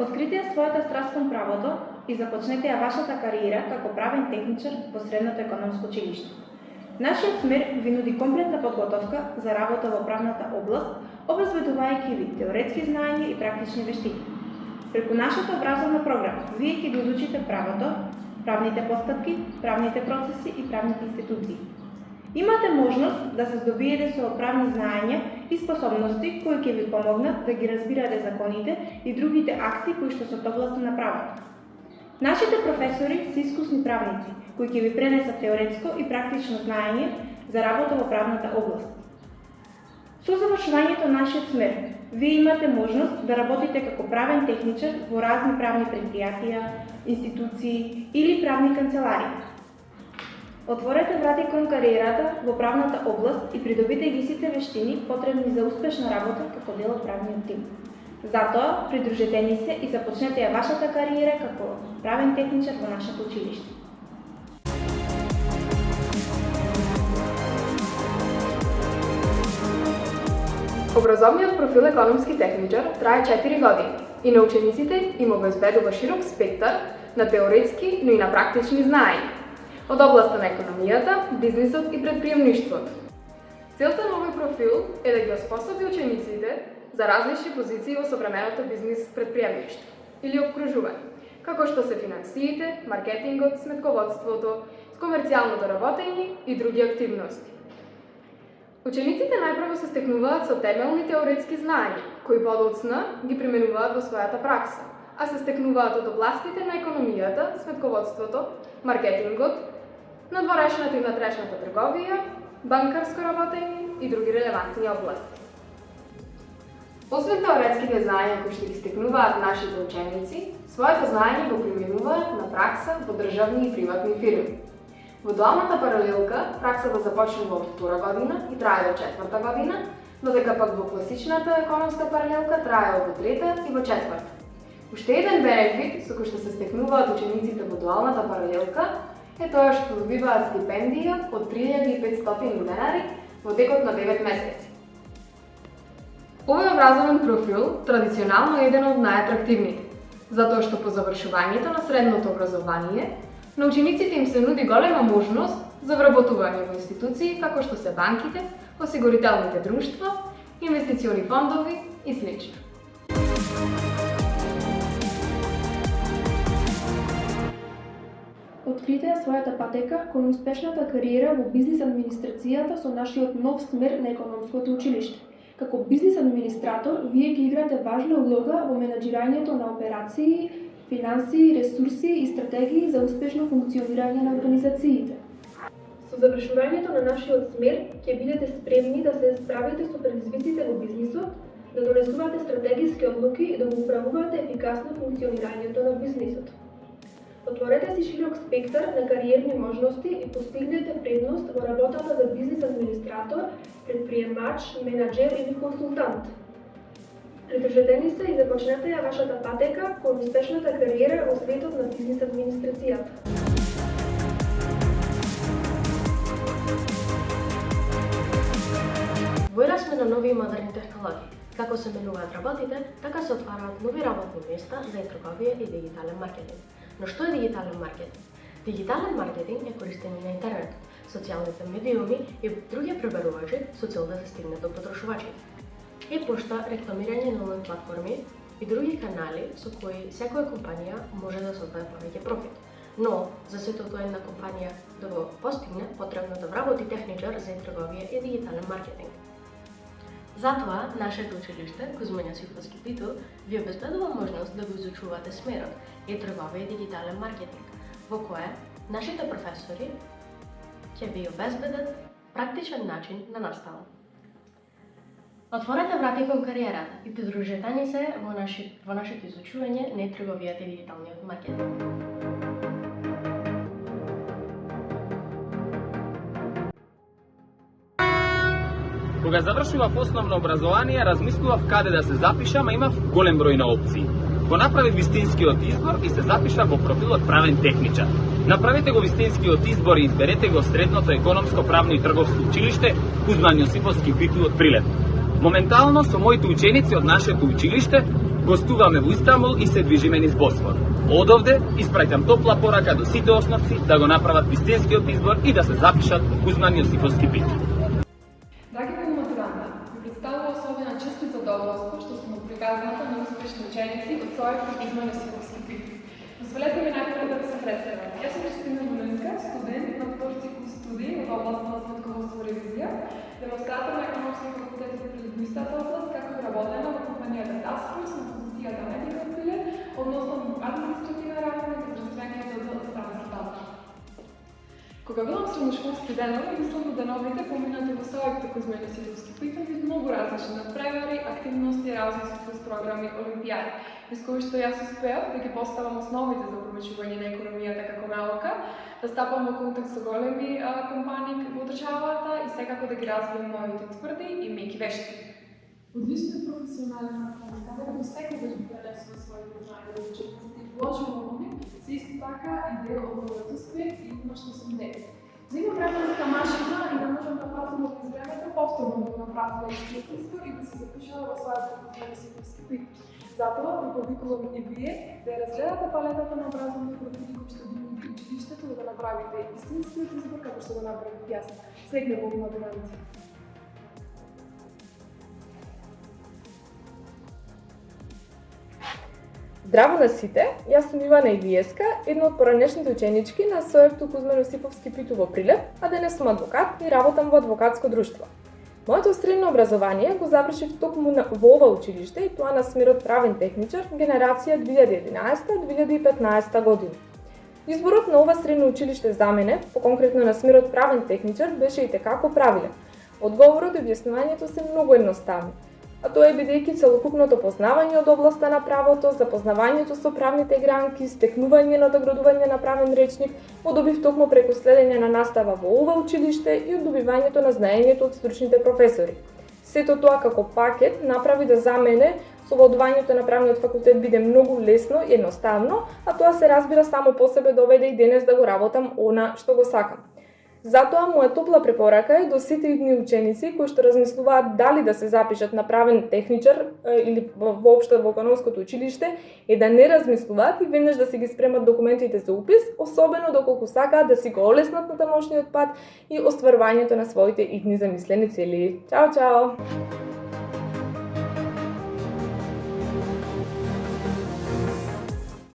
Открите ја својата страст кон правото и започнете ја вашата кариера како правен техничар во Средното економско училиште. Нашиот смер ви нуди комплетна подготовка за работа во правната област, обезбедувајќи ви теоретски знаења и практични вештини. Преку нашата образовна програма, вие ќе ги изучите правото, правните постапки, правните процеси и правните институции. Имате можност да се здобиете со правни знаења и способности кои ќе ви помогнат да ги разбирате законите и другите акти кои што се од областа на правото. Нашите професори се искусни правници, кои ќе ви пренесат теоретско и практично знаење за работа во правната област. Со завршувањето на нашиот смер, вие имате можност да работите како правен техничар во разни правни предпријатија, институции или правни канцеларии. Отворете врати кон кариерата во правната област и придобите ги сите вештини потребни за успешна работа како дел од правниот тим. Затоа, придружете ни се и започнете ја вашата кариера како правен техничар во нашето училиште. Образовниот профил економски техничар трае 4 години и на учениците им обезбедува широк спектар на теоретски, но и на практични знаења од областа на економијата, бизнисот и предприемништвото. Целта на овој профил е да ги оспособи учениците за различни позиции во современото бизнис предприемништво или обкружување, како што се финансиите, маркетингот, сметководството, комерцијалното работење и други активности. Учениците најпрво се стекнуваат со темелни теоретски знаења, кои подоцна ги применуваат во својата пракса, а се стекнуваат од областите на економијата, сметководството, маркетингот, надворешната и внатрешната трговија, банкарско работење и други релевантни области. Освен теоретските знаења кои што ги стекнуваат нашите ученици, своето знаење го применуваат на пракса во државни и приватни фирми. Во дуалната паралелка праксата започнува од 2 година и трае до 4 година, додека пак во класичната економска паралелка трае од 3 и во 4. Уште еден бенефит со кој што се стекнуваат учениците во дуалната паралелка е тоа што добиваат стипендија од 3500 денари во текот на 9 месеци. Овој образовен профил традиционално е еден од најатрактивните, затоа што по завршувањето на средното образование на учениците им се нуди голема можност за вработување во институции како што се банките, осигурителните друштва, инвестициони фондови и слично. Открите ја својата патека кон успешната кариера во бизнис администрацијата со нашиот нов смер на економското училиште. Како бизнис администратор, вие ќе играте важна улога во менаџирањето на операции, финансии, ресурси и стратегии за успешно функционирање на организациите. Со завршувањето на нашиот смер ќе бидете спремни да се справите со предизвиците во бизнисот, да донесувате стратегиски одлуки и да го управувате ефикасно функционирањето на бизнисот. Отворете си широк спектар на кариерни можности и постигнете предност во работата за бизнис администратор, предприемач, менаџер или консултант. Придружете ни се и започнете ја вашата патека кон успешната кариера во светот на бизнис администрацијата. Во ера сме на нови и модерни технологии. Како се менуваат работите, така се отвараат нови работни места за трговија и дигитален маркетинг. Но што е дигитален маркетинг? Дигитален маркетинг е користење на интернет, социјалните медиуми и други пребарувачи со цел да се стигне до потрошувачите. Е-пошта, рекламирање на онлайн платформи и други канали со кои секоја компанија може да создаде повеќе профит. Но, за сето тоа една компанија да го постигне, потребно да вработи техничар за трговија и дигитален маркетинг. Затоа, нашето училиште, Кузма Њосифовски титул, ви обезбедува можност да го изучувате смерот трговија и дигитален маркетинг, во кое нашите професори ќе ви обезбедат практичен начин на настава. Отворете врати кон кариерата и придружете ни се во нашето изучување на трговијата и дигиталниот маркетинг. Кога завршував основно образование, размислував каде да се запишам, а имав голем број на опции. Го направив вистинскиот избор и се запишав во профилот правен техничар. Направете го вистинскиот избор и изберете го Средното економско правно и трговско училиште Кузма Њосифовски титул од Прилеп. Моментално со моите ученици од нашето училиште Гостуваме во Истанбул и се движиме низ Босфор. Одовде испраќам топла порака до сите основци да го направат вистинскиот избор и да се запишат во Кузман Јосифовски пит. Драги полуматуранти, ви представува особена чест и задоволство што сум прикazната на успешни ученици од својот Кузман Јосифовски пит. Дозволете ми најпред да ви се представам. Јас сум Кристина Волинска, студент на втори цикл студии во област на сметководство и ревизија, демонстратор на економски факултет во истата област, како и работена во компанијата Task Force на позицијата медикал пилот, односно административна работа и здравствениот оддел за трансплантација. Кога билам средношколски денови, мислам во деновите поминати во Сојот Кузман Јосифовски пит бив многу различни надпревари, активности, различни програми, олимпијади, без кои што јас успеав да ги поставам основите за проучување на економијата како наука, да стапам во контакт со големи компании во државата и секако да ги развијам моите тврди и меки вештини. Одличниот професионален напредок, каде секогаш би пренесува своите знања во учениците и вложил во нив, се исто така и дел од мојот успех и на што сум денес. За има временска машина и да можам да пратам од времето повторно да го направам истиот избор и да се запишала во својот Јосифовски пит. Затоа ви повикувам и вие да ја разгледате палетата на образовни профили кои што ги нуди училиштето да го направите истинскиот избор како што го направив јас. Среќна во матуранти! Здраво на сите, јас сум Ивана Илиевска, една од поранешните ученички на Сојот Кузман Јосифовски пит во Прилеп, а денес сум адвокат и работам во адвокатско друштво. Моето средно образование го завршив токму во ова училиште и тоа на смерот правен техничар, генерација 2011-2015 година. Изборот на ова средно училиште за мене, поконкретно на смерот правен техничар, беше и текако правилен. Одговорот и објаснувањето се многу едноставни, а тоа е бидејќи целокупното познавање од областа на правото, запознавањето со правните гранки, стекнување на доградување на правен речник, го добив токму преку следење на настава во ова училиште и од добивањето на знаењето од стручните професори. Сето тоа како пакет направи да за мене слободувањето на правниот факултет биде многу лесно и едноставно, а тоа се разбира само по себе доведе и денес да го работам она што го сакам. Затоа, моја топла препорака е до сите идни ученици кои што размислуваат дали да се запишат на правен техничар или воопшто во економското училиште, е да не размислуваат и веднаш да си ги спремат документите за упис, особено доколку сакаат да си го олеснат на тамошниот пат и остварувањето на своите идни замислени цели. Чао, чао!